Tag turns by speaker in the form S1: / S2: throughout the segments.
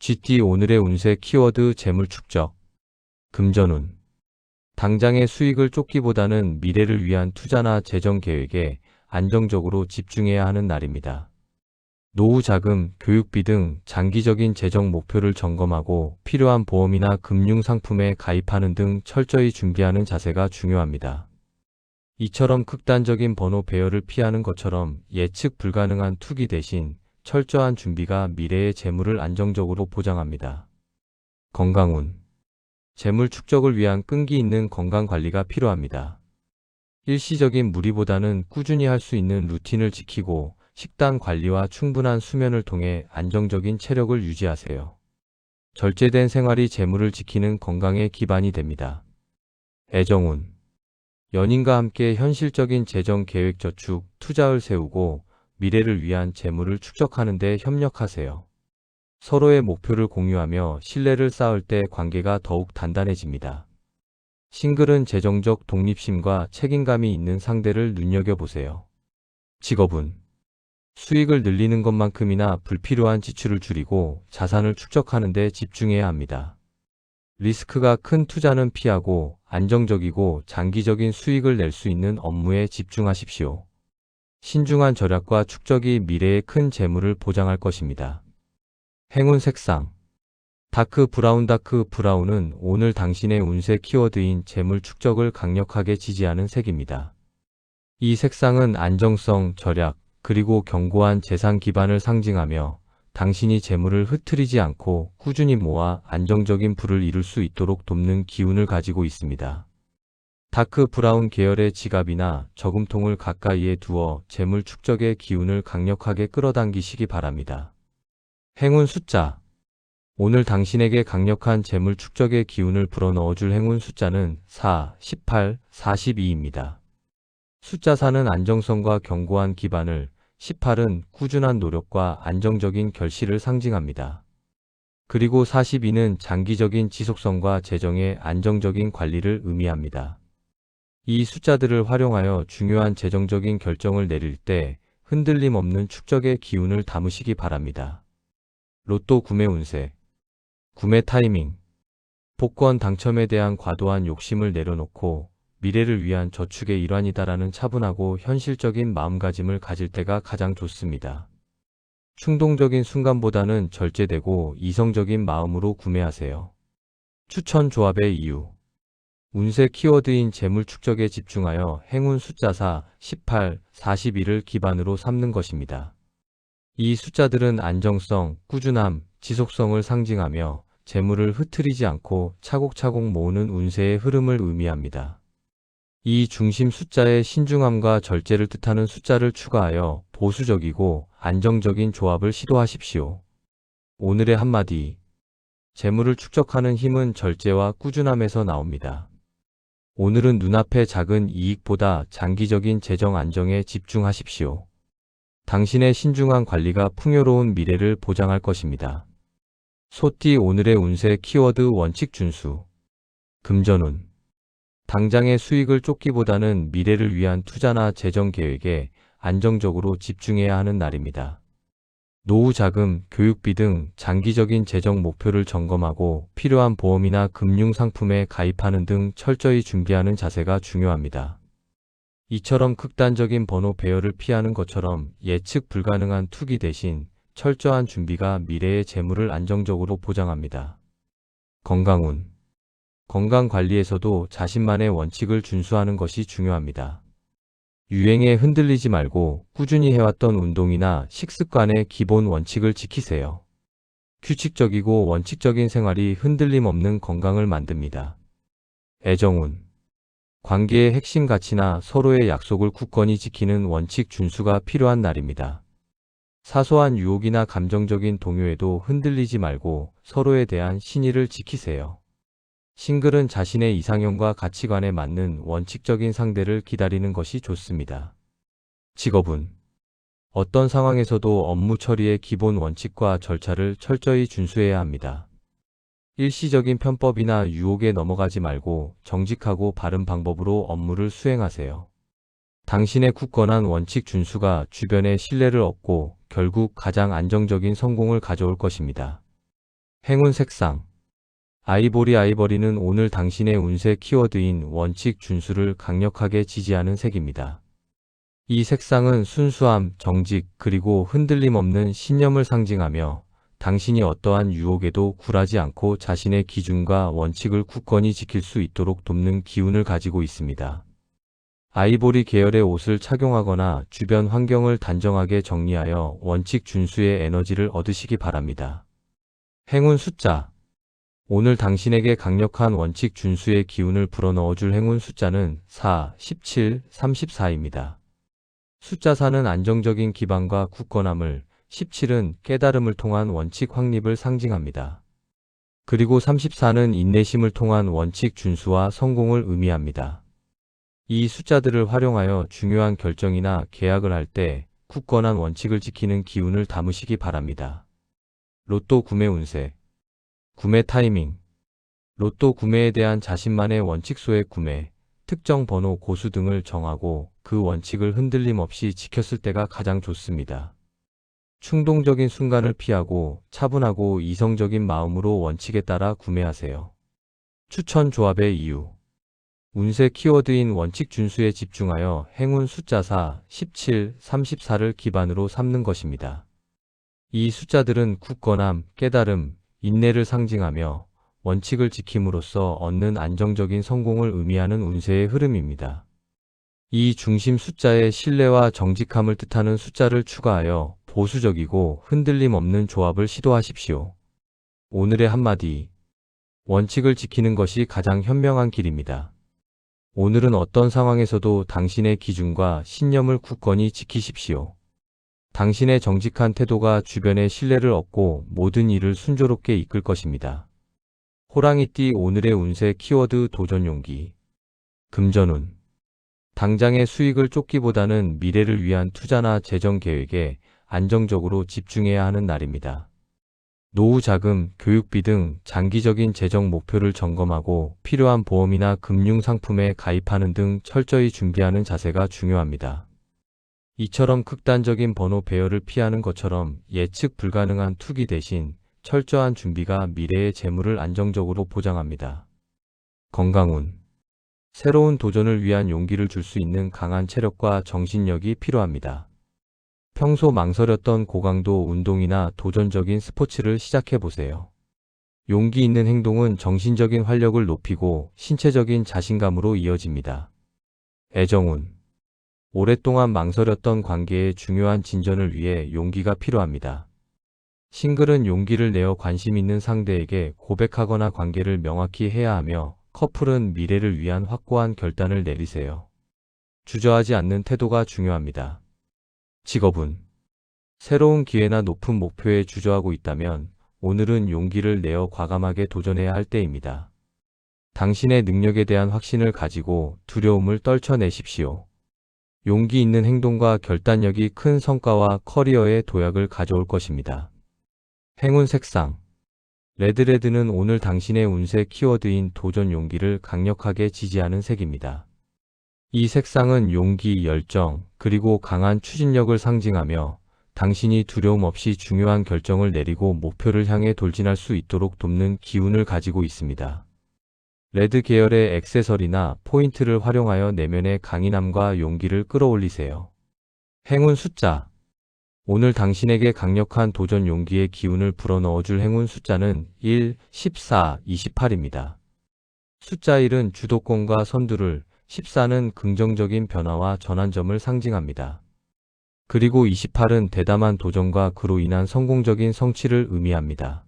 S1: GT 오늘의 운세 키워드 재물 축적. 금전운. 당장의 수익을 쫓기보다는 미래를 위한 투자나 재정 계획에 안정적으로 집중해야 하는 날입니다. 노후 자금, 교육비 등 장기적인 재정 목표를 점검하고 필요한 보험이나 금융 상품에 가입하는 등 철저히 준비하는 자세가 중요합니다. 이처럼 극단적인 번호 배열을 피하는 것처럼 예측 불가능한 투기 대신 철저한 준비가 미래의 재물을 안정적으로 보장합니다. 건강운. 재물 축적을 위한 끈기 있는 건강 관리가 필요합니다. 일시적인 무리보다는 꾸준히 할 수 있는 루틴을 지키고 식단 관리와 충분한 수면을 통해 안정적인 체력을 유지하세요. 절제된 생활이 재물을 지키는 건강의 기반이 됩니다. 애정운. 연인과 함께 현실적인 재정 계획 저축, 투자를 세우고 미래를 위한 재물을 축적하는 데 협력하세요. 서로의 목표를 공유하며 신뢰를 쌓을 때 관계가 더욱 단단해집니다. 싱글은 재정적 독립심과 책임감이 있는 상대를 눈여겨보세요. 직업운. 수익을 늘리는 것만큼이나 불필요한 지출을 줄이고 자산을 축적하는 데 집중해야 합니다. 리스크가 큰 투자는 피하고 안정적이고 장기적인 수익을 낼 수 있는 업무에 집중하십시오. 신중한 절약과 축적이 미래의 큰 재물을 보장할 것입니다. 행운 색상. 다크 브라운은 오늘 당신의 운세 키워드인 재물 축적을 강력하게 지지하는 색입니다. 이 색상은 안정성, 절약, 그리고 견고한 재산 기반을 상징하며 당신이 재물을 흐트리지 않고 꾸준히 모아 안정적인 부를 이룰 수 있도록 돕는 기운을 가지고 있습니다. 다크 브라운 계열의 지갑이나 저금통을 가까이에 두어 재물 축적의 기운을 강력하게 끌어당기시기 바랍니다. 행운 숫자. 오늘 당신에게 강력한 재물 축적의 기운을 불어넣어줄 행운 숫자는 4, 18, 42입니다. 숫자 4는 안정성과 견고한 기반을, 18은 꾸준한 노력과 안정적인 결실을 상징합니다. 그리고 42는 장기적인 지속성과 재정의 안정적인 관리를 의미합니다. 이 숫자들을 활용하여 중요한 재정적인 결정을 내릴 때 흔들림 없는 축적의 기운을 담으시기 바랍니다. 로또 구매 운세. 구매 타이밍. 복권 당첨에 대한 과도한 욕심을 내려놓고 미래를 위한 저축의 일환이다라는 차분하고 현실적인 마음가짐을 가질 때가 가장 좋습니다. 충동적인 순간보다는 절제되고 이성적인 마음으로 구매하세요. 추천 조합의 이유. 운세 키워드인 재물 축적에 집중하여 행운 숫자 4, 18, 41을 기반으로 삼는 것입니다. 이 숫자들은 안정성, 꾸준함, 지속성을 상징하며 재물을 흐트리지 않고 차곡차곡 모으는 운세의 흐름을 의미합니다. 이 중심 숫자에 신중함과 절제를 뜻하는 숫자를 추가하여 보수적이고 안정적인 조합을 시도하십시오. 오늘의 한마디. 재물을 축적하는 힘은 절제와 꾸준함에서 나옵니다. 오늘은 눈앞의 작은 이익보다 장기적인 재정 안정에 집중하십시오. 당신의 신중한 관리가 풍요로운 미래를 보장할 것입니다. 소띠 오늘의 운세 키워드 원칙 준수. 금전운. 당장의 수익을 쫓기보다는 미래를 위한 투자나 재정 계획에 안정적으로 집중해야 하는 날입니다. 노후 자금, 교육비 등 장기적인 재정 목표를 점검하고 필요한 보험이나 금융 상품에 가입하는 등 철저히 준비하는 자세가 중요합니다. 이처럼 극단적인 번호 배열을 피하는 것처럼 예측 불가능한 투기 대신 철저한 준비가 미래의 재물을 안정적으로 보장합니다. 건강운. 건강 관리에서도 자신만의 원칙을 준수하는 것이 중요합니다. 유행에 흔들리지 말고 꾸준히 해왔던 운동이나 식습관의 기본 원칙을 지키세요. 규칙적이고 원칙적인 생활이 흔들림 없는 건강을 만듭니다. 애정운. 관계의 핵심 가치나 서로의 약속을 굳건히 지키는 원칙 준수가 필요한 날입니다. 사소한 유혹이나 감정적인 동요에도 흔들리지 말고 서로에 대한 신의를 지키세요. 싱글은 자신의 이상형과 가치관에 맞는 원칙적인 상대를 기다리는 것이 좋습니다. 직업운. 어떤 상황에서도 업무 처리의 기본 원칙과 절차를 철저히 준수해야 합니다. 일시적인 편법이나 유혹에 넘어가지 말고 정직하고 바른 방법으로 업무를 수행하세요. 당신의 굳건한 원칙 준수가 주변의 신뢰를 얻고 결국 가장 안정적인 성공을 가져올 것입니다. 행운 색상 아이보리는 오늘 당신의 운세 키워드인 원칙 준수를 강력하게 지지하는 색입니다. 이 색상은 순수함, 정직, 그리고 흔들림 없는 신념을 상징하며 당신이 어떠한 유혹에도 굴하지 않고 자신의 기준과 원칙을 굳건히 지킬 수 있도록 돕는 기운을 가지고 있습니다. 아이보리 계열의 옷을 착용하거나 주변 환경을 단정하게 정리하여 원칙 준수의 에너지를 얻으시기 바랍니다. 행운 숫자 오늘 당신에게 강력한 원칙 준수의 기운을 불어넣어줄 행운 숫자는 4, 17, 34입니다. 숫자 4는 안정적인 기반과 굳건함을, 17은 깨달음을 통한 원칙 확립을 상징합니다. 그리고 34는 인내심을 통한 원칙 준수와 성공을 의미합니다. 이 숫자들을 활용하여 중요한 결정이나 계약을 할 때 굳건한 원칙을 지키는 기운을 담으시기 바랍니다. 로또 구매 운세 구매 타이밍 로또 구매에 대한 자신만의 원칙소의 구매, 특정 번호 고수 등을 정하고 그 원칙을 흔들림 없이 지켰을 때가 가장 좋습니다. 충동적인 순간을 피하고 차분하고 이성적인 마음으로 원칙에 따라 구매하세요. 추천 조합의 이유 운세 키워드인 원칙 준수에 집중하여 행운 숫자 4, 17, 34를 기반으로 삼는 것입니다. 이 숫자들은 굳건함, 깨달음, 인내를 상징하며 원칙을 지킴으로써 얻는 안정적인 성공을 의미하는 운세의 흐름입니다. 이 중심 숫자에 신뢰와 정직함을 뜻하는 숫자를 추가하여 보수적이고 흔들림 없는 조합을 시도하십시오. 오늘의 한마디 원칙을 지키는 것이 가장 현명한 길입니다. 오늘은 어떤 상황에서도 당신의 기준과 신념을 굳건히 지키십시오. 당신의 정직한 태도가 주변의 신뢰를 얻고 모든 일을 순조롭게 이끌 것입니다. 호랑이띠 오늘의 운세 키워드 도전 용기 금전운 당장의 수익을 쫓기보다는 미래를 위한 투자나 재정 계획에 안정적으로 집중해야 하는 날입니다. 노후 자금, 교육비 등 장기적인 재정 목표를 점검하고 필요한 보험이나 금융 상품에 가입하는 등 철저히 준비하는 자세가 중요합니다. 이처럼 극단적인 번호 배열을 피하는 것처럼 예측 불가능한 투기 대신 철저한 준비가 미래의 재물을 안정적으로 보장합니다. 건강운 새로운 도전을 위한 용기를 줄 수 있는 강한 체력과 정신력이 필요합니다. 평소 망설였던 고강도 운동이나 도전적인 스포츠를 시작해보세요. 용기 있는 행동은 정신적인 활력을 높이고 신체적인 자신감으로 이어집니다. 애정운 오랫동안 망설였던 관계의 중요한 진전을 위해 용기가 필요합니다. 싱글은 용기를 내어 관심 있는 상대에게 고백하거나 관계를 명확히 해야 하며 커플은 미래를 위한 확고한 결단을 내리세요. 주저하지 않는 태도가 중요합니다. 직업운 새로운 기회나 높은 목표에 주저하고 있다면 오늘은 용기를 내어 과감하게 도전해야 할 때입니다. 당신의 능력에 대한 확신을 가지고 두려움을 떨쳐내십시오. 용기 있는 행동과 결단력이 큰 성과와 커리어에 도약을 가져올 것입니다. 행운 색상 레드는 오늘 당신의 운세 키워드인 도전 용기를 강력하게 지지하는 색입니다. 이 색상은 용기, 열정, 그리고 강한 추진력을 상징하며 당신이 두려움 없이 중요한 결정을 내리고 목표를 향해 돌진할 수 있도록 돕는 기운을 가지고 있습니다. 레드 계열의 액세서리나 포인트를 활용하여 내면의 강인함과 용기를 끌어올리세요. 행운 숫자 오늘 당신에게 강력한 도전 용기의 기운을 불어넣어줄 행운 숫자는 1, 14, 28입니다. 숫자 1은 주도권과 선두를, 14는 긍정적인 변화와 전환점을 상징합니다. 그리고 28은 대담한 도전과 그로 인한 성공적인 성취를 의미합니다.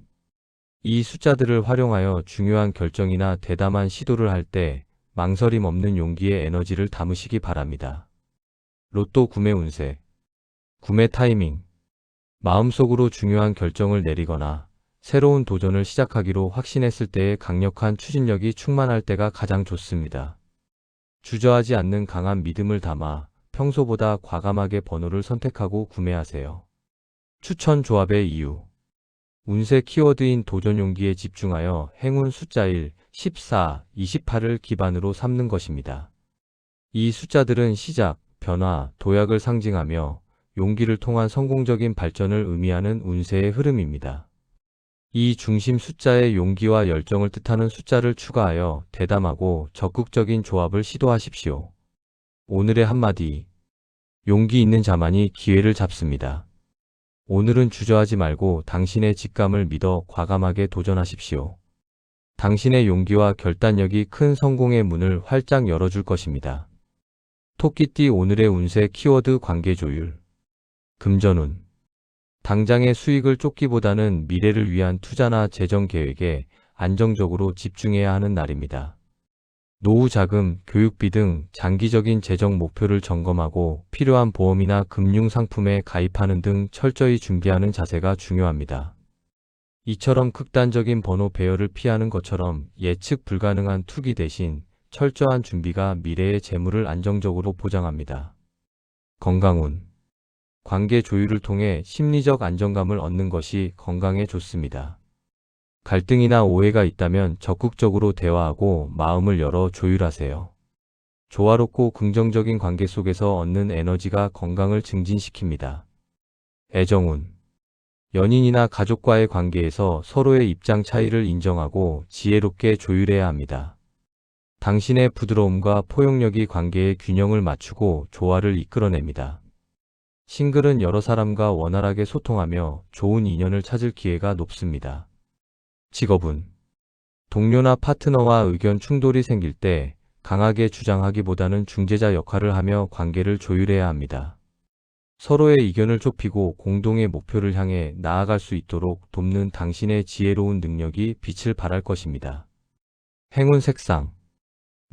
S1: 이 숫자들을 활용하여 중요한 결정이나 대담한 시도를 할 때 망설임 없는 용기의 에너지를 담으시기 바랍니다. 로또 구매 운세 구매 타이밍 마음속으로 중요한 결정을 내리거나 새로운 도전을 시작하기로 확신했을 때의 강력한 추진력이 충만할 때가 가장 좋습니다. 주저하지 않는 강한 믿음을 담아 평소보다 과감하게 번호를 선택하고 구매하세요. 추천 조합의 이유 운세 키워드인 도전 용기에 집중하여 행운 숫자 1, 14, 28을 기반으로 삼는 것입니다. 이 숫자들은 시작, 변화, 도약을 상징하며 용기를 통한 성공적인 발전을 의미하는 운세의 흐름입니다. 이 중심 숫자에 용기와 열정을 뜻하는 숫자를 추가하여 대담하고 적극적인 조합을 시도하십시오. 오늘의 한마디. 용기 있는 자만이 기회를 잡습니다. 오늘은 주저하지 말고 당신의 직감을 믿어 과감하게 도전하십시오. 당신의 용기와 결단력이 큰 성공의 문을 활짝 열어줄 것입니다. 토끼띠 오늘의 운세 키워드 관계 조율. 금전운. 당장의 수익을 쫓기보다는 미래를 위한 투자나 재정 계획에 안정적으로 집중해야 하는 날입니다. 노후 자금, 교육비 등 장기적인 재정 목표를 점검하고 필요한 보험이나 금융 상품에 가입하는 등 철저히 준비하는 자세가 중요합니다. 이처럼 극단적인 번호 배열을 피하는 것처럼 예측 불가능한 투기 대신 철저한 준비가 미래의 재물을 안정적으로 보장합니다. 건강운. 관계 조율을 통해 심리적 안정감을 얻는 것이 건강에 좋습니다. 갈등이나 오해가 있다면 적극적으로 대화하고 마음을 열어 조율하세요. 조화롭고 긍정적인 관계 속에서 얻는 에너지가 건강을 증진시킵니다. 애정운. 연인이나 가족과의 관계에서 서로의 입장 차이를 인정하고 지혜롭게 조율해야 합니다. 당신의 부드러움과 포용력이 관계의 균형을 맞추고 조화를 이끌어냅니다. 싱글은 여러 사람과 원활하게 소통하며 좋은 인연을 찾을 기회가 높습니다. 직업운. 동료나 파트너와 의견 충돌이 생길 때 강하게 주장하기보다는 중재자 역할을 하며 관계를 조율해야 합니다. 서로의 의견을 좁히고 공동의 목표를 향해 나아갈 수 있도록 돕는 당신의 지혜로운 능력이 빛을 발할 것입니다. 행운 색상.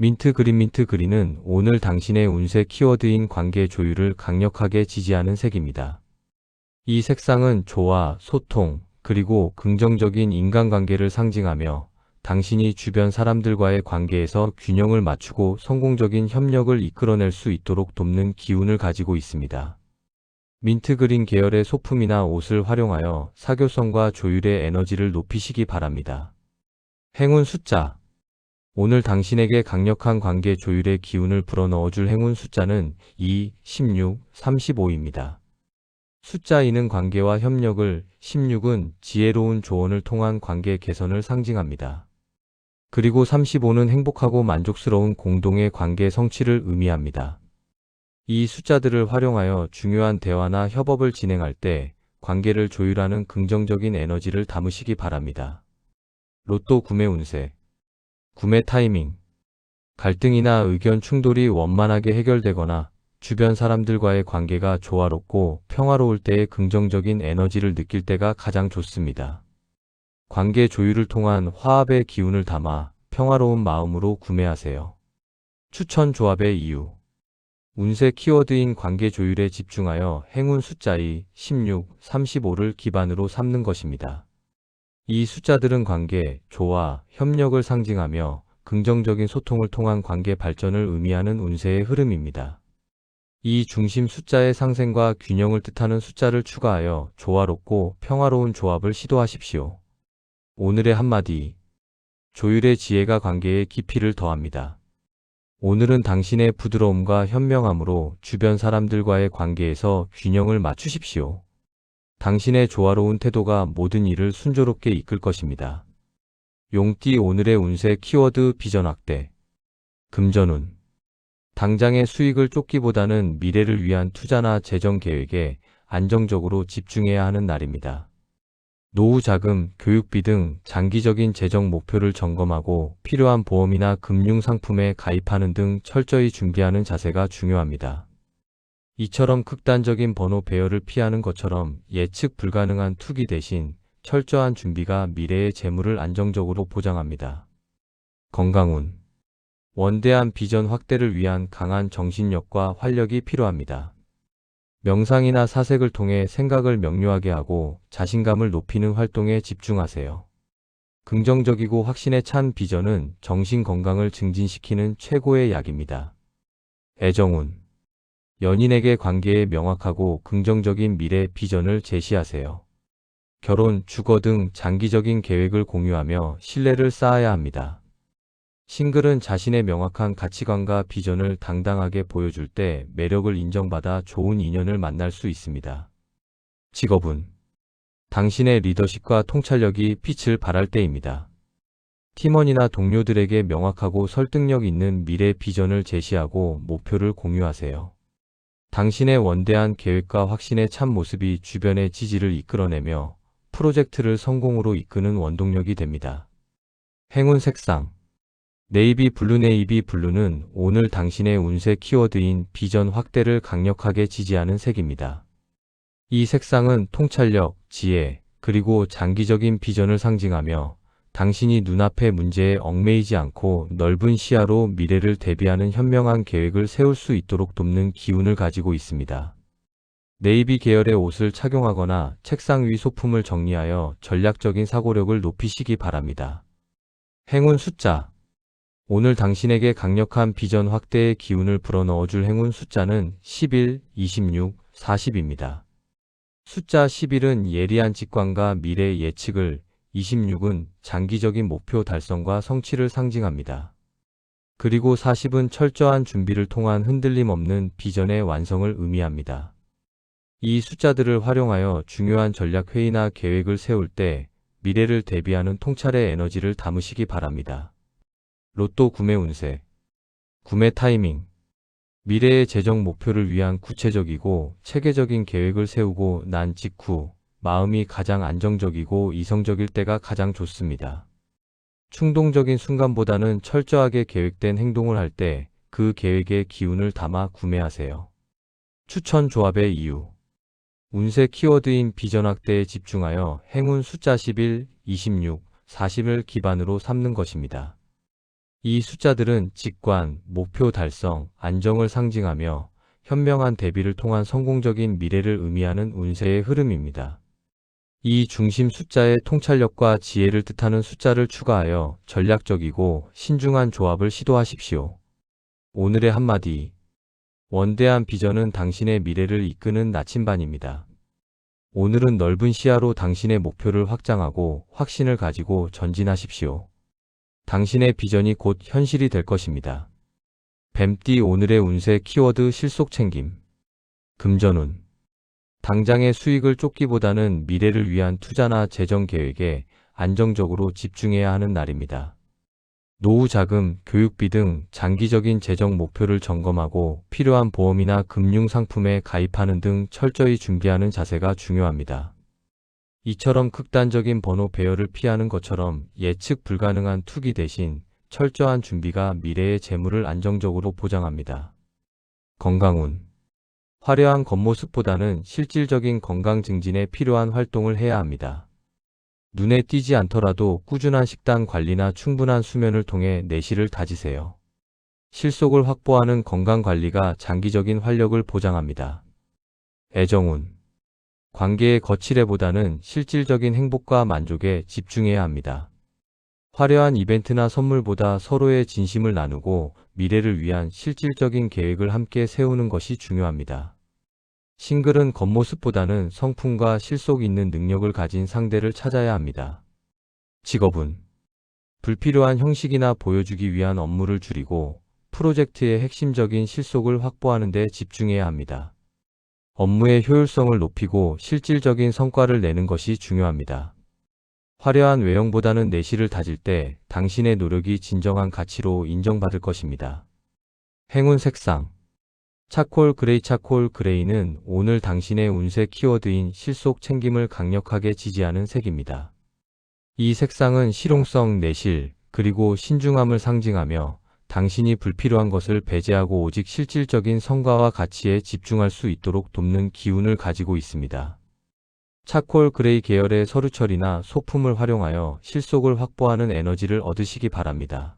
S1: 민트 그린. 민트 그린은 오늘 당신의 운세 키워드인 관계 조율을 강력하게 지지하는 색입니다. 이 색상은 조화, 소통, 그리고 긍정적인 인간관계를 상징하며 당신이 주변 사람들과의 관계에서 균형을 맞추고 성공적인 협력을 이끌어낼 수 있도록 돕는 기운을 가지고 있습니다. 민트 그린 계열의 소품이나 옷을 활용하여 사교성과 조율의 에너지를 높이시기 바랍니다. 행운 숫자. 오늘 당신에게 강력한 관계 조율의 기운을 불어넣어줄 행운 숫자는 2, 16, 35입니다. 숫자 2는 관계와 협력을, 16은 지혜로운 조언을 통한 관계 개선을 상징합니다. 그리고 35는 행복하고 만족스러운 공동의 관계 성취를 의미합니다. 이 숫자들을 활용하여 중요한 대화나 협업을 진행할 때 관계를 조율하는 긍정적인 에너지를 담으시기 바랍니다. 로또 구매 운세. 구매 타이밍. 갈등이나 의견 충돌이 원만하게 해결되거나 주변 사람들과의 관계가 조화롭고 평화로울 때의 긍정적인 에너지를 느낄 때가 가장 좋습니다. 관계 조율을 통한 화합의 기운을 담아 평화로운 마음으로 구매하세요. 추천 조합의 이유. 운세 키워드인 관계 조율에 집중하여 행운 숫자 2, 16, 35를 기반으로 삼는 것입니다. 이 숫자들은 관계, 조화, 협력을 상징하며 긍정적인 소통을 통한 관계 발전을 의미하는 운세의 흐름입니다. 이 중심 숫자의 상생과 균형을 뜻하는 숫자를 추가하여 조화롭고 평화로운 조합을 시도하십시오. 오늘의 한마디. 조율의 지혜가 관계의 깊이를 더합니다. 오늘은 당신의 부드러움과 현명함으로 주변 사람들과의 관계에서 균형을 맞추십시오. 당신의 조화로운 태도가 모든 일을 순조롭게 이끌 것입니다. 용띠 오늘의 운세 키워드 비전 확대. 금전운. 당장의 수익을 쫓기보다는 미래를 위한 투자나 재정 계획에 안정적으로 집중해야 하는 날입니다. 노후 자금, 교육비 등 장기적인 재정 목표를 점검하고 필요한 보험이나 금융 상품에 가입하는 등 철저히 준비하는 자세가 중요합니다. 이처럼 극단적인 번호 배열을 피하는 것처럼 예측 불가능한 투기 대신 철저한 준비가 미래의 재물을 안정적으로 보장합니다. 건강운. 원대한 비전 확대를 위한 강한 정신력과 활력이 필요합니다. 명상이나 사색을 통해 생각을 명료하게 하고 자신감을 높이는 활동에 집중하세요. 긍정적이고 확신에 찬 비전은 정신 건강을 증진시키는 최고의 약입니다. 애정운. 연인에게 관계에 명확하고 긍정적인 미래 비전을 제시하세요. 결혼, 주거 등 장기적인 계획을 공유하며 신뢰를 쌓아야 합니다. 싱글은 자신의 명확한 가치관과 비전을 당당하게 보여줄 때 매력을 인정받아 좋은 인연을 만날 수 있습니다. 직업운. 당신의 리더십과 통찰력이 빛을 발할 때입니다. 팀원이나 동료들에게 명확하고 설득력 있는 미래 비전을 제시하고 목표를 공유하세요. 당신의 원대한 계획과 확신의 참 모습이 주변의 지지를 이끌어내며 프로젝트를 성공으로 이끄는 원동력이 됩니다. 행운 색상 네이비 블루는 오늘 당신의 운세 키워드인 비전 확대를 강력하게 지지하는 색입니다. 이 색상은 통찰력, 지혜, 그리고 장기적인 비전을 상징하며 당신이 눈앞의 문제에 얽매이지 않고 넓은 시야로 미래를 대비하는 현명한 계획을 세울 수 있도록 돕는 기운을 가지고 있습니다. 네이비 계열의 옷을 착용하거나 책상 위 소품을 정리하여 전략적인 사고력을 높이시기 바랍니다. 행운 숫자 오늘 당신에게 강력한 비전 확대의 기운을 불어넣어줄 행운 숫자는 11, 26, 40입니다. 숫자 11은 예리한 직관과 미래 예측을, 26은 장기적인 목표 달성과 성취를 상징합니다. 그리고 40은 철저한 준비를 통한 흔들림 없는 비전의 완성을 의미합니다. 이 숫자들을 활용하여 중요한 전략 회의나 계획을 세울 때 미래를 대비하는 통찰의 에너지를 담으시기 바랍니다. 로또 구매 운세 구매 타이밍 미래의 재정 목표를 위한 구체적이고 체계적인 계획을 세우고 난 직후 마음이 가장 안정적이고 이성적일 때가 가장 좋습니다. 충동적인 순간보다는 철저하게 계획된 행동을 할 때 그 계획에 기운을 담아 구매하세요. 추천 조합의 이유 운세 키워드인 비전 확대에 집중하여 행운 숫자 11, 26, 40을 기반으로 삼는 것입니다. 이 숫자들은 직관, 목표 달성, 안정을 상징하며 현명한 대비를 통한 성공적인 미래를 의미하는 운세의 흐름입니다. 이 중심 숫자에 통찰력과 지혜를 뜻하는 숫자를 추가하여 전략적이고 신중한 조합을 시도하십시오. 오늘의 한마디 원대한 비전은 당신의 미래를 이끄는 나침반입니다. 오늘은 넓은 시야로 당신의 목표를 확장하고 확신을 가지고 전진하십시오. 당신의 비전이 곧 현실이 될 것입니다. 뱀띠 오늘의 운세 키워드 실속 챙김 금전운 당장의 수익을 쫓기보다는 미래를 위한 투자나 재정 계획에 안정적으로 집중해야 하는 날입니다. 노후 자금, 교육비 등 장기적인 재정 목표를 점검하고 필요한 보험이나 금융 상품에 가입하는 등 철저히 준비하는 자세가 중요합니다. 이처럼 극단적인 번호 배열을 피하는 것처럼 예측 불가능한 투기 대신 철저한 준비가 미래의 재물을 안정적으로 보장합니다. 건강운 화려한 겉모습보다는 실질적인 건강 증진에 필요한 활동을 해야 합니다. 눈에 띄지 않더라도 꾸준한 식단 관리나 충분한 수면을 통해 내실을 다지세요. 실속을 확보하는 건강관리가 장기적인 활력을 보장합니다. 애정운 관계의 거칠애보다는 실질적인 행복과 만족에 집중해야 합니다. 화려한 이벤트나 선물보다 서로의 진심을 나누고 미래를 위한 실질적인 계획을 함께 세우는 것이 중요합니다. 싱글은 겉모습보다는 성품과 실속 있는 능력을 가진 상대를 찾아야 합니다. 직업은 불필요한 형식이나 보여주기 위한 업무를 줄이고 프로젝트의 핵심적인 실속을 확보하는 데 집중해야 합니다. 업무의 효율성을 높이고 실질적인 성과를 내는 것이 중요합니다. 화려한 외형보다는 내실을 다질 때 당신의 노력이 진정한 가치로 인정받을 것입니다. 행운 색상 차콜 그레이는 오늘 당신의 운세 키워드인 실속 챙김을 강력하게 지지하는 색입니다. 이 색상은 실용성, 내실, 그리고 신중함을 상징하며 당신이 불필요한 것을 배제하고 오직 실질적인 성과와 가치에 집중할 수 있도록 돕는 기운을 가지고 있습니다. 차콜 그레이 계열의 서류철이나 소품을 활용하여 실속을 확보하는 에너지를 얻으시기 바랍니다.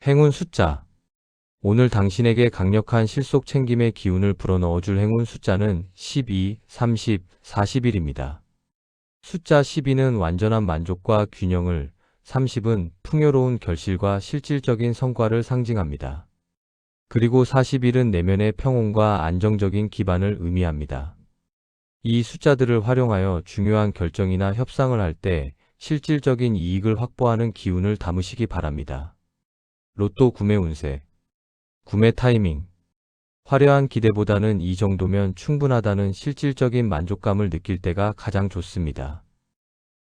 S1: 행운 숫자 오늘 당신에게 강력한 실속 챙김의 기운을 불어넣어줄 행운 숫자는 12, 30, 41입니다. 숫자 12는 완전한 만족과 균형을, 30은 풍요로운 결실과 실질적인 성과를 상징합니다. 그리고 41은 내면의 평온과 안정적인 기반을 의미합니다. 이 숫자들을 활용하여 중요한 결정이나 협상을 할 때 실질적인 이익을 확보하는 기운을 담으시기 바랍니다. 로또 구매 운세 구매 타이밍 화려한 기대보다는 이 정도면 충분하다는 실질적인 만족감을 느낄 때가 가장 좋습니다.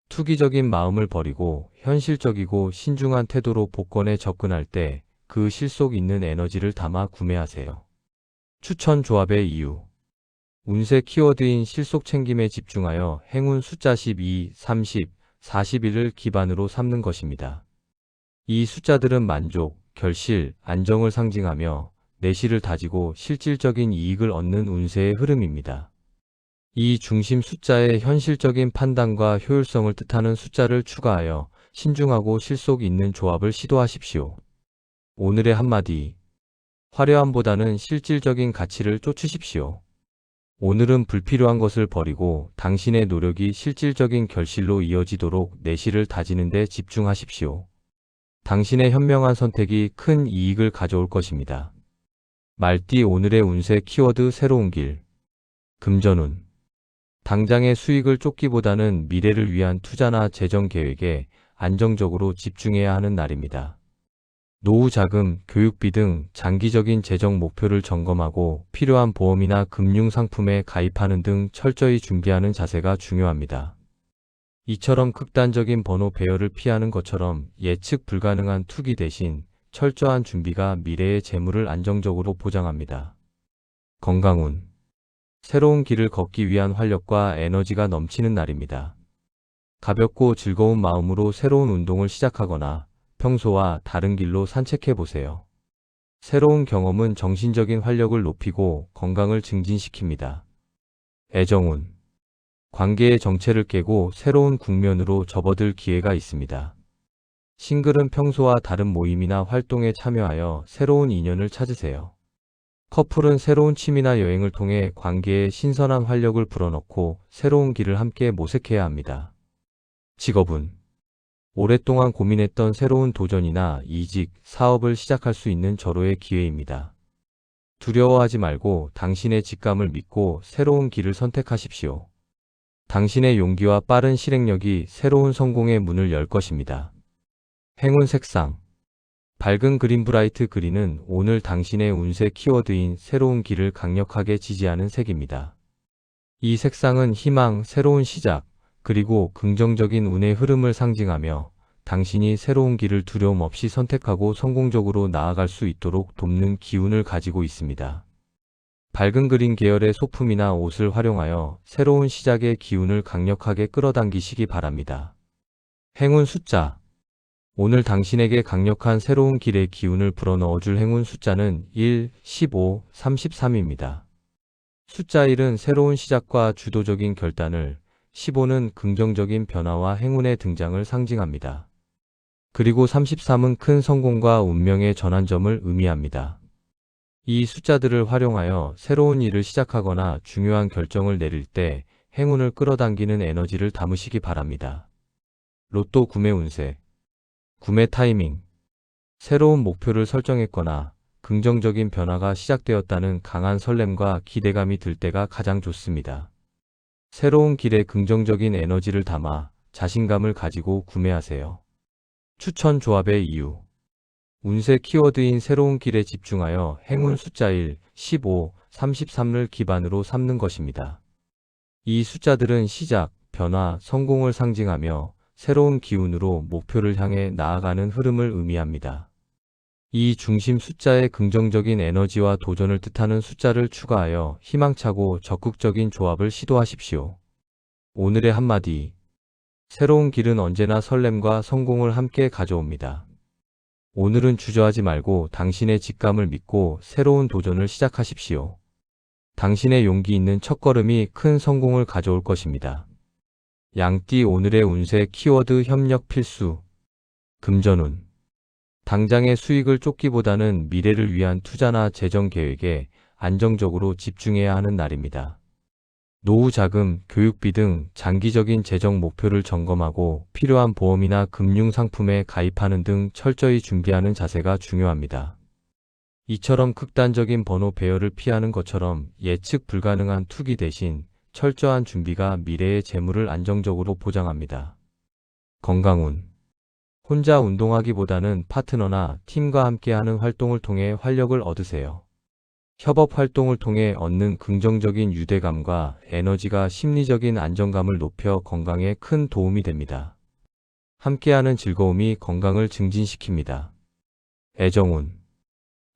S1: 투기적인 마음을 버리고 현실적이고 신중한 태도로 복권에 접근할 때 그 실속 있는 에너지를 담아 구매하세요. 추천 조합의 이유. 운세 키워드인 실속 챙김에 집중하여 행운 숫자 12, 30, 41을 기반으로 삼는 것입니다. 이 숫자들은 만족, 결실, 안정을 상징하며 내실을 다지고 실질적인 이익을 얻는 운세의 흐름입니다. 이 중심 숫자에 현실적인 판단과 효율성을 뜻하는 숫자를 추가하여 신중하고 실속 있는 조합을 시도하십시오. 오늘의 한마디. 화려함보다는 실질적인 가치를 쫓으십시오. 오늘은 불필요한 것을 버리고 당신의 노력이 실질적인 결실로 이어지도록 내실을 다지는 데 집중하십시오. 당신의 현명한 선택이 큰 이익을 가져올 것입니다. 말띠 오늘의 운세 키워드 새로운 길. 금전운. 당장의 수익을 쫓기보다는 미래를 위한 투자나 재정 계획에 안정적으로 집중해야 하는 날입니다. 노후 자금, 교육비 등 장기적인 재정 목표를 점검하고 필요한 보험이나 금융 상품에 가입하는 등 철저히 준비하는 자세가 중요합니다. 이처럼 극단적인 번호 배열을 피하는 것처럼 예측 불가능한 투기 대신 철저한 준비가 미래의 재물을 안정적으로 보장합니다. 건강운. 새로운 길을 걷기 위한 활력과 에너지가 넘치는 날입니다. 가볍고 즐거운 마음으로 새로운 운동을 시작하거나 평소와 다른 길로 산책해 보세요. 새로운 경험은 정신적인 활력을 높이고 건강을 증진시킵니다. 애정운. 관계의 정체를 깨고 새로운 국면으로 접어들 기회가 있습니다. 싱글은 평소와 다른 모임이나 활동에 참여하여 새로운 인연을 찾으세요. 커플은 새로운 취미나 여행을 통해 관계에 신선한 활력을 불어넣고 새로운 길을 함께 모색해야 합니다. 직업운. 오랫동안 고민했던 새로운 도전이나 이직, 사업을 시작할 수 있는 절호의 기회입니다. 두려워하지 말고 당신의 직감을 믿고 새로운 길을 선택하십시오. 당신의 용기와 빠른 실행력이 새로운 성공의 문을 열 것입니다. 행운 색상. 밝은 그린 브라이트 그린은 오늘 당신의 운세 키워드인 새로운 길을 강력하게 지지하는 색입니다. 이 색상은 희망, 새로운 시작, 그리고 긍정적인 운의 흐름을 상징하며 당신이 새로운 길을 두려움 없이 선택하고 성공적으로 나아갈 수 있도록 돕는 기운을 가지고 있습니다. 밝은 그린 계열의 소품이나 옷을 활용하여 새로운 시작의 기운을 강력하게 끌어당기시기 바랍니다. 행운 숫자. 오늘 당신에게 강력한 새로운 길의 기운을 불어넣어줄 행운 숫자는 1, 15, 33입니다. 숫자 1은 새로운 시작과 주도적인 결단을, 15는 긍정적인 변화와 행운의 등장을 상징합니다. 그리고 33은 큰 성공과 운명의 전환점을 의미합니다. 이 숫자들을 활용하여 새로운 일을 시작하거나 중요한 결정을 내릴 때 행운을 끌어당기는 에너지를 담으시기 바랍니다. 로또 구매 운세. 구매 타이밍. 새로운 목표를 설정했거나 긍정적인 변화가 시작되었다는 강한 설렘과 기대감이 들 때가 가장 좋습니다. 새로운 길에 긍정적인 에너지를 담아 자신감을 가지고 구매하세요. 추천 조합의 이유. 운세 키워드인 새로운 길에 집중하여 행운 숫자 1, 15, 33을 기반으로 삼는 것입니다. 이 숫자들은 시작, 변화, 성공을 상징하며 새로운 기운으로 목표를 향해 나아가는 흐름을 의미합니다. 이 중심 숫자에 긍정적인 에너지와 도전을 뜻하는 숫자를 추가하여 희망차고 적극적인 조합을 시도하십시오. 오늘의 한마디. 새로운 길은 언제나 설렘과 성공을 함께 가져옵니다. 오늘은 주저하지 말고 당신의 직감을 믿고 새로운 도전을 시작하십시오. 당신의 용기 있는 첫걸음이 큰 성공을 가져올 것입니다. 양띠 오늘의 운세 키워드 협력 필수. 금전운. 당장의 수익을 쫓기보다는 미래를 위한 투자나 재정 계획에 안정적으로 집중해야 하는 날입니다. 노후 자금, 교육비 등 장기적인 재정 목표를 점검하고 필요한 보험이나 금융 상품에 가입하는 등 철저히 준비하는 자세가 중요합니다. 이처럼 극단적인 번호 배열을 피하는 것처럼 예측 불가능한 투기 대신 철저한 준비가 미래의 재물을 안정적으로 보장합니다. 건강운. 혼자 운동하기보다는 파트너나 팀과 함께하는 활동을 통해 활력을 얻으세요. 협업 활동을 통해 얻는 긍정적인 유대감과 에너지가 심리적인 안정감을 높여 건강에 큰 도움이 됩니다. 함께하는 즐거움이 건강을 증진시킵니다. 애정운.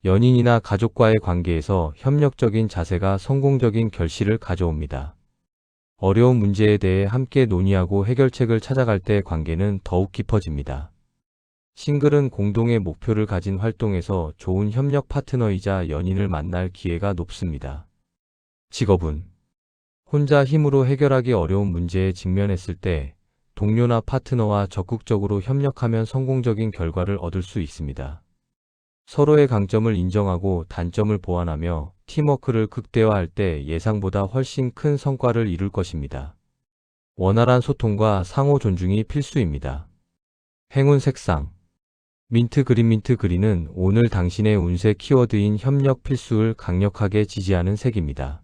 S1: 연인이나 가족과의 관계에서 협력적인 자세가 성공적인 결실을 가져옵니다. 어려운 문제에 대해 함께 논의하고 해결책을 찾아갈 때 관계는 더욱 깊어집니다. 싱글은 공동의 목표를 가진 활동에서 좋은 협력 파트너이자 연인을 만날 기회가 높습니다. 직업은 혼자 힘으로 해결하기 어려운 문제에 직면했을 때 동료나 파트너와 적극적으로 협력하면 성공적인 결과를 얻을 수 있습니다. 서로의 강점을 인정하고 단점을 보완하며 팀워크를 극대화할 때 예상보다 훨씬 큰 성과를 이룰 것입니다. 원활한 소통과 상호 존중이 필수입니다. 행운 색상 민트 그린은 오늘 당신의 운세 키워드인 협력 필수를 강력하게 지지하는 색입니다.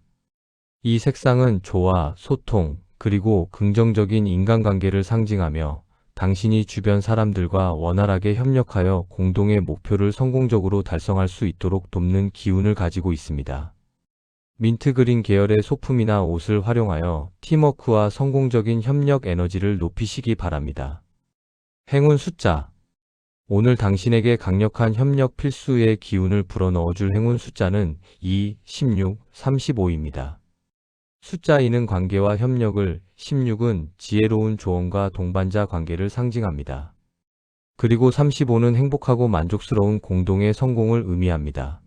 S1: 이 색상은 조화, 소통, 그리고 긍정적인 인간관계를 상징하며 당신이 주변 사람들과 원활하게 협력하여 공동의 목표를 성공적으로 달성할 수 있도록 돕는 기운을 가지고 있습니다. 민트 그린 계열의 소품이나 옷을 활용하여 팀워크와 성공적인 협력 에너지를 높이시기 바랍니다. 행운 숫자 오늘 당신에게 강력한 협력 필수의 기운을 불어넣어줄 행운 숫자는 2, 16, 35입니다. 숫자 2는 관계와 협력을, 16은 지혜로운 조언과 동반자 관계를 상징합니다. 그리고 35는 행복하고 만족스러운 공동의 성공을 의미합니다.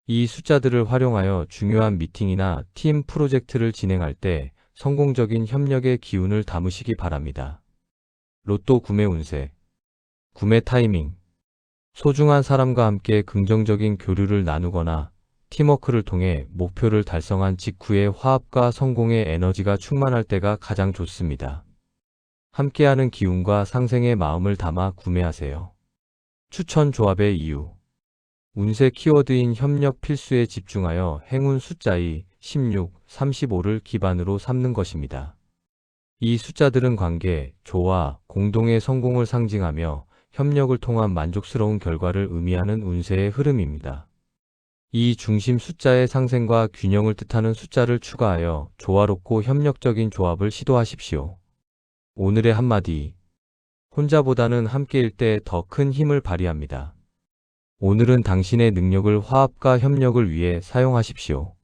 S1: 이 숫자들을 활용하여 중요한 미팅이나 팀 프로젝트를 진행할 때 성공적인 협력의 기운을 담으시기 바랍니다. 로또 구매 운세 구매 타이밍 소중한 사람과 함께 긍정적인 교류를 나누거나 팀워크를 통해 목표를 달성한 직후의 화합과 성공의 에너지가 충만할 때가 가장 좋습니다. 함께하는 기운과 상생의 마음을 담아 구매하세요. 추천 조합의 이유 운세 키워드인 협력 필수에 집중하여 행운 숫자 2, 16, 35를 기반으로 삼는 것입니다. 이 숫자들은 관계, 조화, 공동의 성공을 상징하며 협력을 통한 만족스러운 결과를 의미하는 운세의 흐름입니다. 이 중심 숫자의 상생과 균형을 뜻하는 숫자를 추가하여 조화롭고 협력적인 조합을 시도하십시오. 오늘의 한마디. 혼자보다는 함께일 때 더 큰 힘을 발휘합니다. 오늘은 당신의 능력을 화합과 협력을 위해 사용하십시오.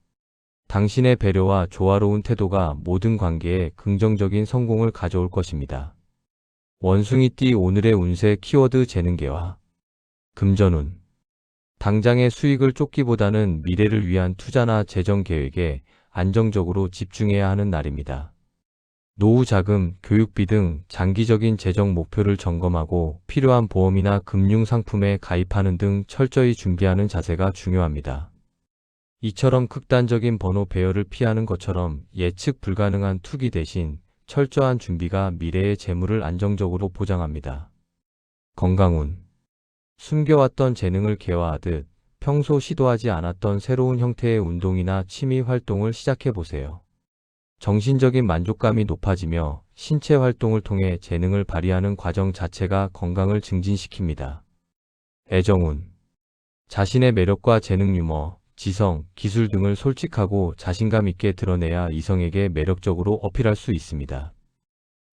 S1: 당신의 배려와 조화로운 태도가 모든 관계에 긍정적인 성공을 가져올 것입니다. 원숭이띠 오늘의 운세 키워드 재능개화 금전운 당장의 수익을 쫓기보다는 미래를 위한 투자나 재정 계획에 안정적으로 집중해야 하는 날입니다. 노후 자금, 교육비 등 장기적인 재정 목표를 점검하고 필요한 보험이나 금융 상품에 가입하는 등 철저히 준비하는 자세가 중요합니다. 이처럼 극단적인 번호 배열을 피하는 것처럼 예측 불가능한 투기 대신 철저한 준비가 미래의 재물을 안정적으로 보장합니다. 건강운 숨겨왔던 재능을 개화하듯 평소 시도하지 않았던 새로운 형태의 운동이나 취미 활동을 시작해보세요. 정신적인 만족감이 높아지며 신체 활동을 통해 재능을 발휘하는 과정 자체가 건강을 증진시킵니다. 애정운 자신의 매력과 재능 유머, 지성, 기술 등을 솔직하고 자신감 있게 드러내야 이성에게 매력적으로 어필할 수 있습니다.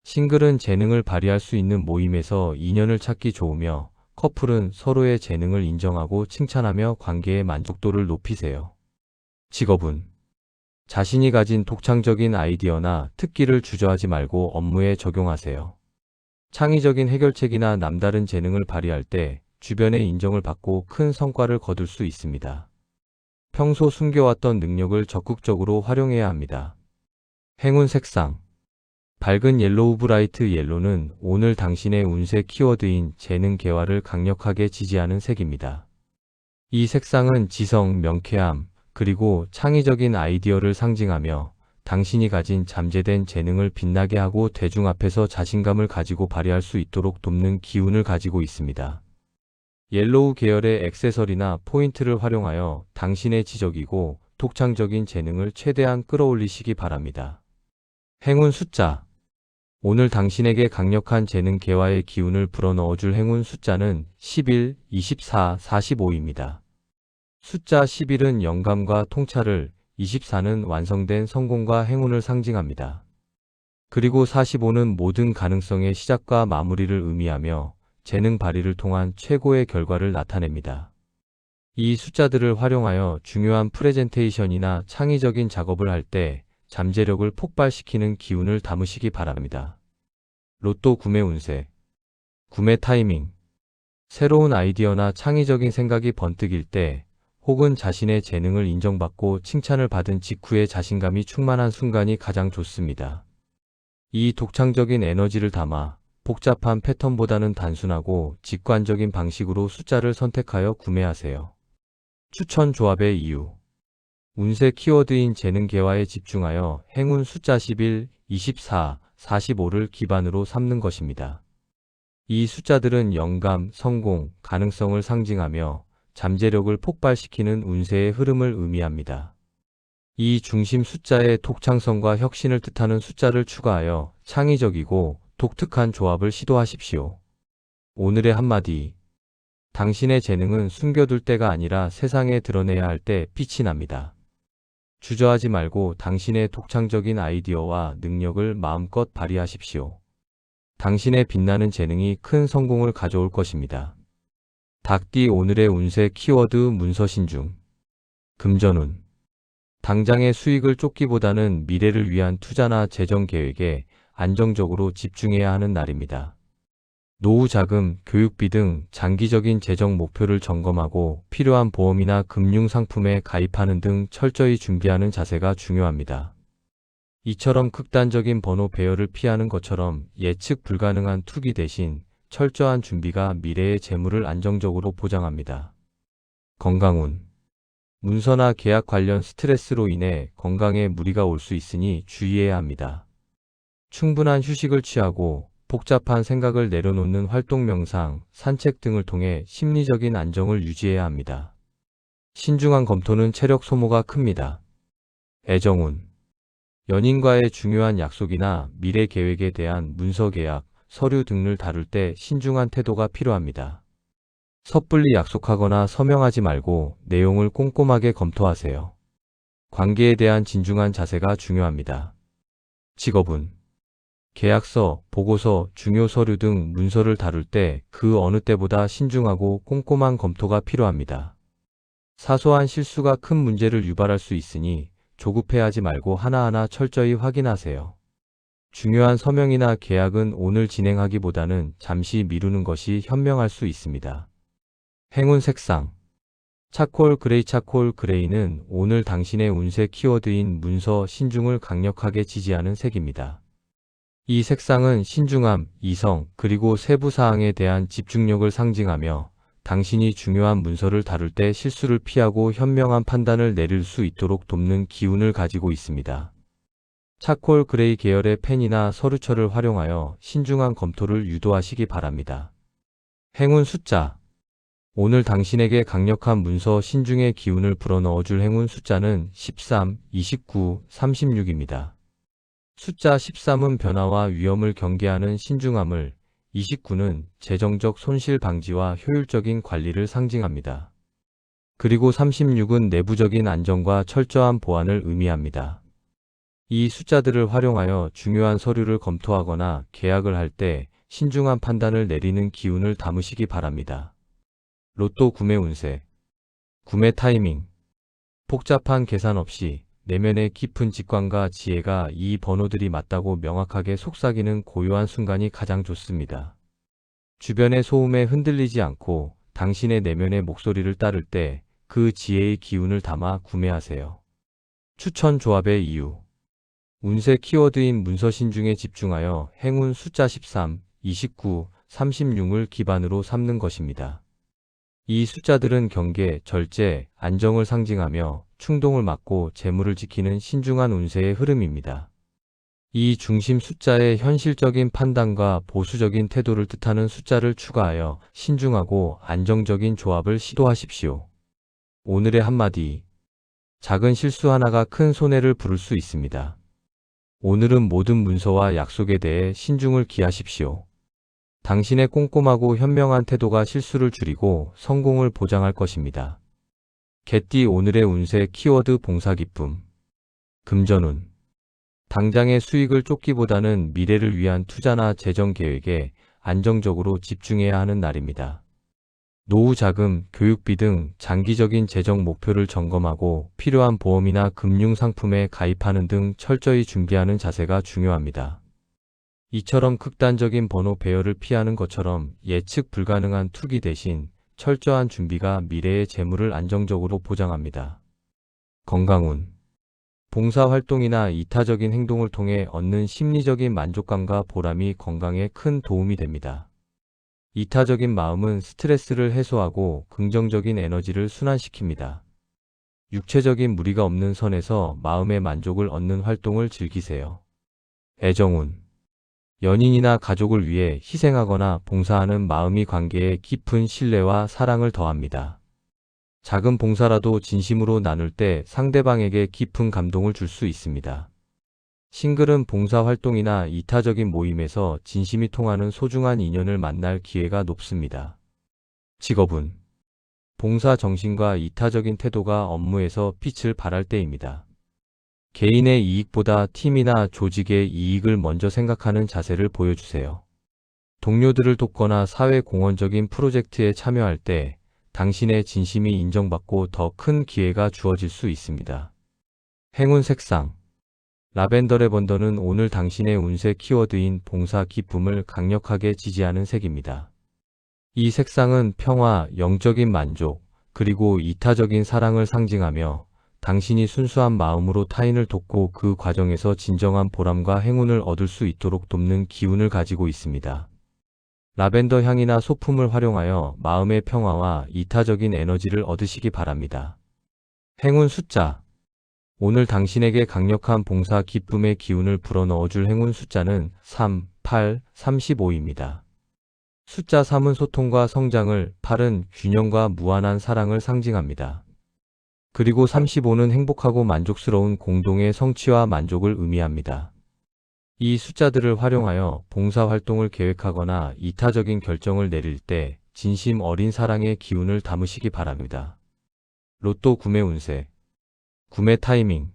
S1: 싱글은 재능을 발휘할 수 있는 모임에서 인연을 찾기 좋으며 커플은 서로의 재능을 인정하고 칭찬하며 관계의 만족도를 높이세요. 직업은 자신이 가진 독창적인 아이디어나 특기를 주저하지 말고 업무에 적용하세요. 창의적인 해결책이나 남다른 재능을 발휘할 때 주변의 인정을 받고 큰 성과를 거둘 수 있습니다. 평소 숨겨왔던 능력을 적극적으로 활용해야 합니다. 행운 색상 밝은 옐로우 브라이트 옐로는 오늘 당신의 운세 키워드인 재능 개화를 강력하게 지지하는 색입니다. 이 색상은 지성, 명쾌함, 그리고 창의적인 아이디어를 상징하며 당신이 가진 잠재된 재능을 빛나게 하고 대중 앞에서 자신감을 가지고 발휘할 수 있도록 돕는 기운을 가지고 있습니다. 옐로우 계열의 액세서리나 포인트를 활용하여 당신의 지적이고 독창적인 재능을 최대한 끌어올리시기 바랍니다. 행운 숫자 오늘 당신에게 강력한 재능 개화의 기운을 불어넣어줄 행운 숫자는 11, 24, 45입니다. 숫자 11은 영감과 통찰을, 24는 완성된 성공과 행운을 상징합니다. 그리고 45는 모든 가능성의 시작과 마무리를 의미하며 재능 발휘를 통한 최고의 결과를 나타냅니다. 이 숫자들을 활용하여 중요한 프레젠테이션이나 창의적인 작업을 할 때 잠재력을 폭발시키는 기운을 담으시기 바랍니다. 로또 구매 운세, 구매 타이밍, 새로운 아이디어나 창의적인 생각이 번뜩일 때 혹은 자신의 재능을 인정받고 칭찬을 받은 직후에 자신감이 충만한 순간이 가장 좋습니다. 이 독창적인 에너지를 담아 복잡한 패턴보다는 단순하고 직관적인 방식으로 숫자를 선택하여 구매하세요. 추천 조합의 이유. 운세 키워드인 재능 개화에 집중하여 행운 숫자 11, 24, 45를 기반으로 삼는 것입니다. 이 숫자들은 영감, 성공, 가능성을 상징하며 잠재력을 폭발시키는 운세의 흐름을 의미합니다. 이 중심 숫자에 독창성과 혁신을 뜻하는 숫자를 추가하여 창의적이고 독특한 조합을 시도하십시오. 오늘의 한마디. 당신의 재능은 숨겨둘 때가 아니라 세상에 드러내야 할 때 빛이 납니다. 주저하지 말고 당신의 독창적인 아이디어와 능력을 마음껏 발휘하십시오. 당신의 빛나는 재능이 큰 성공을 가져올 것입니다. 닭띠 오늘의 운세 키워드 문서 신중. 금전운. 당장의 수익을 쫓기보다는 미래를 위한 투자나 재정 계획에 안정적으로 집중해야 하는 날입니다. 노후 자금, 교육비 등 장기적인 재정 목표를 점검하고 필요한 보험이나 금융 상품에 가입하는 등 철저히 준비하는 자세가 중요합니다. 이처럼 극단적인 번호 배열을 피하는 것처럼 예측 불가능한 투기 대신 철저한 준비가 미래의 재물을 안정적으로 보장합니다. 건강운. 문서나 계약 관련 스트레스로 인해 건강에 무리가 올 수 있으니 주의해야 합니다. 충분한 휴식을 취하고 복잡한 생각을 내려놓는 활동 명상, 산책 등을 통해 심리적인 안정을 유지해야 합니다. 신중한 검토는 체력 소모가 큽니다. 애정운. 연인과의 중요한 약속이나 미래 계획에 대한 문서 계약, 서류 등을 다룰 때 신중한 태도가 필요합니다. 섣불리 약속하거나 서명하지 말고 내용을 꼼꼼하게 검토하세요. 관계에 대한 진중한 자세가 중요합니다. 직업운. 계약서, 보고서, 중요 서류 등 문서를 다룰 때 그 어느 때보다 신중하고 꼼꼼한 검토가 필요합니다. 사소한 실수가 큰 문제를 유발할 수 있으니 조급해하지 말고 하나하나 철저히 확인하세요. 중요한 서명이나 계약은 오늘 진행하기보다는 잠시 미루는 것이 현명할 수 있습니다. 행운 색상. 차콜 그레이. 차콜 그레이는 오늘 당신의 운세 키워드인 문서 신중을 강력하게 지지하는 색입니다. 이 색상은 신중함, 이성, 그리고 세부 사항에 대한 집중력을 상징하며 당신이 중요한 문서를 다룰 때 실수를 피하고 현명한 판단을 내릴 수 있도록 돕는 기운을 가지고 있습니다. 차콜 그레이 계열의 펜이나 서류철을 활용하여 신중한 검토를 유도하시기 바랍니다. 행운 숫자. 오늘 당신에게 강력한 문서 신중의 기운을 불어넣어줄 행운 숫자는 13, 29, 36입니다. 숫자 13은 변화와 위험을 경계하는 신중함을, 29는 재정적 손실 방지와 효율적인 관리를 상징합니다. 그리고 36은 내부적인 안정과 철저한 보안을 의미합니다. 이 숫자들을 활용하여 중요한 서류를 검토하거나 계약을 할 때 신중한 판단을 내리는 기운을 담으시기 바랍니다. 로또 구매 운세. 구매 타이밍. 복잡한 계산 없이 내면의 깊은 직관과 지혜가 이 번호들이 맞다고 명확하게 속삭이는 고요한 순간이 가장 좋습니다. 주변의 소음에 흔들리지 않고 당신의 내면의 목소리를 따를 때 그 지혜의 기운을 담아 구매하세요. 추천 조합의 이유. 운세 키워드인 문서 신중에 집중하여 행운 숫자 13, 29, 36을 기반으로 삼는 것입니다. 이 숫자들은 경계, 절제, 안정을 상징하며 충동을 막고 재물을 지키는 신중한 운세의 흐름입니다. 이 중심 숫자에 현실적인 판단과 보수적인 태도를 뜻하는 숫자를 추가하여 신중하고 안정적인 조합을 시도하십시오. 오늘의 한마디. 작은 실수 하나가 큰 손해를 부를 수 있습니다. 오늘은 모든 문서와 약속에 대해 신중을 기하십시오. 당신의 꼼꼼하고 현명한 태도가 실수를 줄이고 성공을 보장할 것입니다. 개띠 오늘의 운세 키워드 봉사 기쁨. 금전운. 당장의 수익을 쫓기보다는 미래를 위한 투자나 재정 계획에 안정적으로 집중해야 하는 날입니다. 노후 자금, 교육비 등 장기적인 재정 목표를 점검하고 필요한 보험이나 금융 상품에 가입하는 등 철저히 준비하는 자세가 중요합니다. 이처럼 극단적인 번호 배열을 피하는 것처럼 예측 불가능한 투기 대신 철저한 준비가 미래의 재물을 안정적으로 보장합니다. 건강운. 봉사활동이나 이타적인 행동을 통해 얻는 심리적인 만족감과 보람이 건강에 큰 도움이 됩니다. 이타적인 마음은 스트레스를 해소하고 긍정적인 에너지를 순환시킵니다. 육체적인 무리가 없는 선에서 마음의 만족을 얻는 활동을 즐기세요. 애정운. 연인이나 가족을 위해 희생하거나 봉사하는 마음이 관계에 깊은 신뢰와 사랑을 더합니다. 작은 봉사라도 진심으로 나눌 때 상대방에게 깊은 감동을 줄 수 있습니다. 싱글은 봉사활동이나 이타적인 모임에서 진심이 통하는 소중한 인연을 만날 기회가 높습니다. 직업은 봉사 정신과 이타적인 태도가 업무에서 빛을 발할 때입니다. 개인의 이익보다 팀이나 조직의 이익을 먼저 생각하는 자세를 보여주세요. 동료들을 돕거나 사회 공헌적인 프로젝트에 참여할 때 당신의 진심이 인정받고 더 큰 기회가 주어질 수 있습니다. 행운 색상. 라벤더 레번더는 오늘 당신의 운세 키워드인 봉사 기쁨을 강력하게 지지하는 색입니다. 이 색상은 평화, 영적인 만족, 그리고 이타적인 사랑을 상징하며 당신이 순수한 마음으로 타인을 돕고 그 과정에서 진정한 보람과 행운을 얻을 수 있도록 돕는 기운을 가지고 있습니다. 라벤더 향이나 소품을 활용하여 마음의 평화와 이타적인 에너지를 얻으시기 바랍니다. 행운 숫자. 오늘 당신에게 강력한 봉사 기쁨의 기운을 불어넣어줄 행운 숫자는 3, 8, 35입니다. 숫자 3은 소통과 성장을, 8은 균형과 무한한 사랑을 상징합니다. 그리고 35는 행복하고 만족스러운 공동의 성취와 만족을 의미합니다. 이 숫자들을 활용하여 봉사활동을 계획하거나 이타적인 결정을 내릴 때 진심 어린 사랑의 기운을 담으시기 바랍니다. 로또 구매 운세. 구매 타이밍.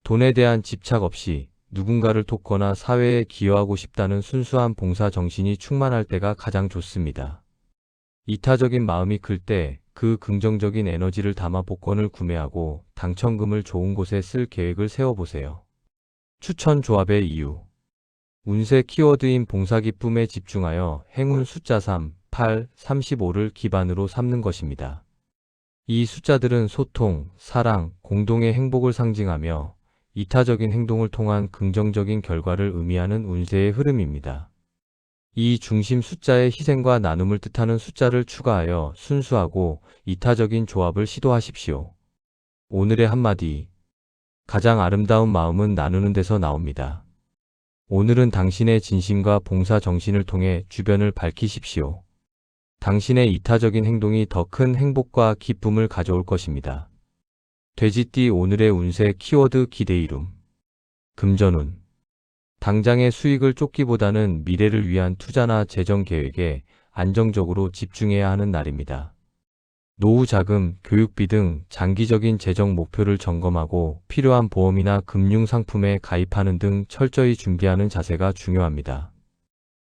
S1: 돈에 대한 집착 없이 누군가를 돕거나 사회에 기여하고 싶다는 순수한 봉사 정신이 충만할 때가 가장 좋습니다. 이타적인 마음이 클 때 그 긍정적인 에너지를 담아 복권을 구매하고 당첨금을 좋은 곳에 쓸 계획을 세워보세요. 추천 조합의 이유. 운세 키워드인 봉사 기쁨에 집중하여 행운 숫자 3, 8, 35를 기반으로 삼는 것입니다. 이 숫자들은 소통, 사랑, 공동의 행복을 상징하며 이타적인 행동을 통한 긍정적인 결과를 의미하는 운세의 흐름입니다. 이 중심 숫자의 희생과 나눔을 뜻하는 숫자를 추가하여 순수하고 이타적인 조합을 시도하십시오. 오늘의 한마디. 가장 아름다운 마음은 나누는 데서 나옵니다. 오늘은 당신의 진심과 봉사 정신을 통해 주변을 밝히십시오. 당신의 이타적인 행동이 더 큰 행복과 기쁨을 가져올 것입니다. 돼지띠 오늘의 운세 키워드 기대 이룸. 금전운. 당장의 수익을 쫓기보다는 미래를 위한 투자나 재정 계획에 안정적으로 집중해야 하는 날입니다. 노후 자금, 교육비 등 장기적인 재정 목표를 점검하고 필요한 보험이나 금융 상품에 가입하는 등 철저히 준비하는 자세가 중요합니다.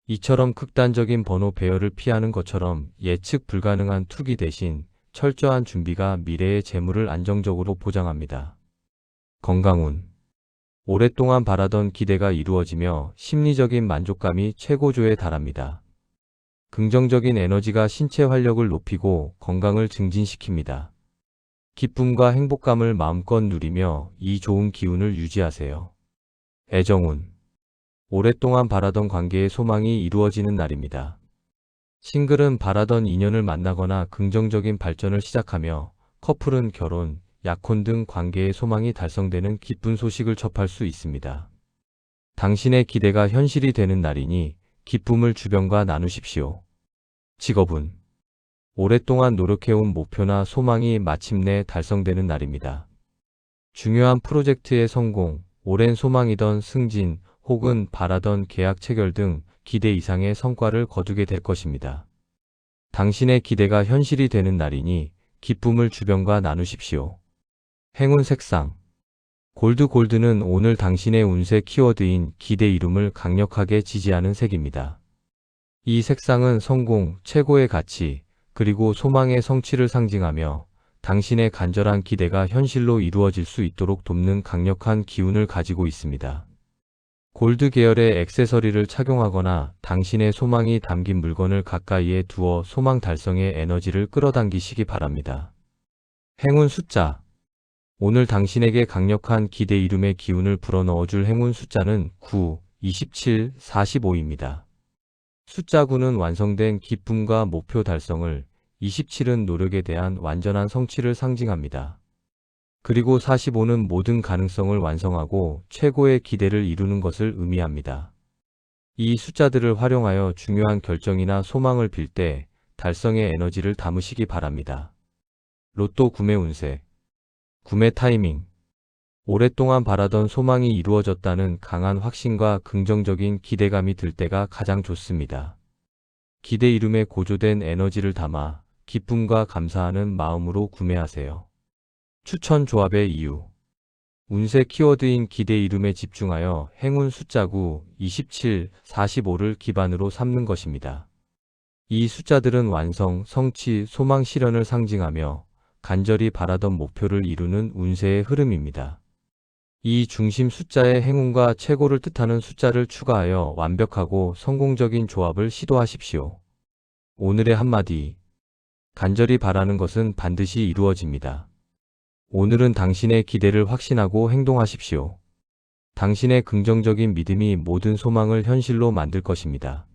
S1: 이처럼 극단적인 번호 배열을 피하는 것처럼 예측 불가능한 투기 대신 철저한 준비가 미래의 재물을 안정적으로 보장합니다. 건강운. 오랫동안 바라던 기대가 이루어지며 심리적인 만족감이 최고조에 달합니다. 긍정적인 에너지가 신체 활력을 높이고 건강을 증진시킵니다. 기쁨과 행복감을 마음껏 누리며 이 좋은 기운을 유지하세요. 애정운. 오랫동안 바라던 관계의 소망이 이루어지는 날입니다. 싱글은 바라던 인연을 만나거나 긍정적인 발전을 시작하며 커플은 결혼, 약혼 등 관계의 소망이 달성되는 기쁜 소식을 접할 수 있습니다. 당신의 기대가 현실이 되는 날이니 기쁨을 주변과 나누십시오. 직업은 오랫동안 노력해온 목표나 소망이 마침내 달성되는 날입니다. 중요한 프로젝트의 성공, 오랜 소망이던 승진 혹은 바라던 계약 체결 등 기대 이상의 성과를 거두게 될 것입니다. 당신의 기대가 현실이 되는 날이니 기쁨을 주변과 나누십시오. 행운 색상 골드는 오늘 당신의 운세 키워드인 기대 이룸을 강력하게 지지하는 색입니다. 이 색상은 성공, 최고의 가치, 그리고 소망의 성취를 상징하며 당신의 간절한 기대가 현실로 이루어질 수 있도록 돕는 강력한 기운을 가지고 있습니다. 골드 계열의 액세서리를 착용하거나 당신의 소망이 담긴 물건을 가까이에 두어 소망 달성의 에너지를 끌어당기시기 바랍니다. 행운 숫자 오늘 당신에게 강력한 기대 이룸의 기운을 불어넣어줄 행운 숫자는 9, 27, 45입니다. 숫자 9는 완성된 기쁨과 목표 달성을, 27은 노력에 대한 완전한 성취를 상징합니다. 그리고 45는 모든 가능성을 완성하고 최고의 기대를 이루는 것을 의미합니다. 이 숫자들을 활용하여 중요한 결정이나 소망을 빌 때 달성의 에너지를 담으시기 바랍니다. 로또 구매 운세 구매 타이밍 오랫동안 바라던 소망이 이루어졌다는 강한 확신과 긍정적인 기대감이 들 때가 가장 좋습니다. 기대 이룸에 고조된 에너지를 담아 기쁨과 감사하는 마음으로 구매하세요. 추천 조합의 이유 운세 키워드인 기대 이룸에 집중하여 행운 숫자 9, 27, 45를 기반으로 삼는 것입니다. 이 숫자들은 완성, 성취, 소망 실현을 상징하며 간절히 바라던 목표를 이루는 운세의 흐름입니다. 이 중심 숫자에 행운과 최고를 뜻하는 숫자를 추가하여 완벽하고 성공적인 조합을 시도하십시오. 오늘의 한마디 간절히 바라는 것은 반드시 이루어집니다. 오늘은 당신의 기대를 확신하고 행동하십시오. 당신의 긍정적인 믿음이 모든 소망을 현실로 만들 것입니다.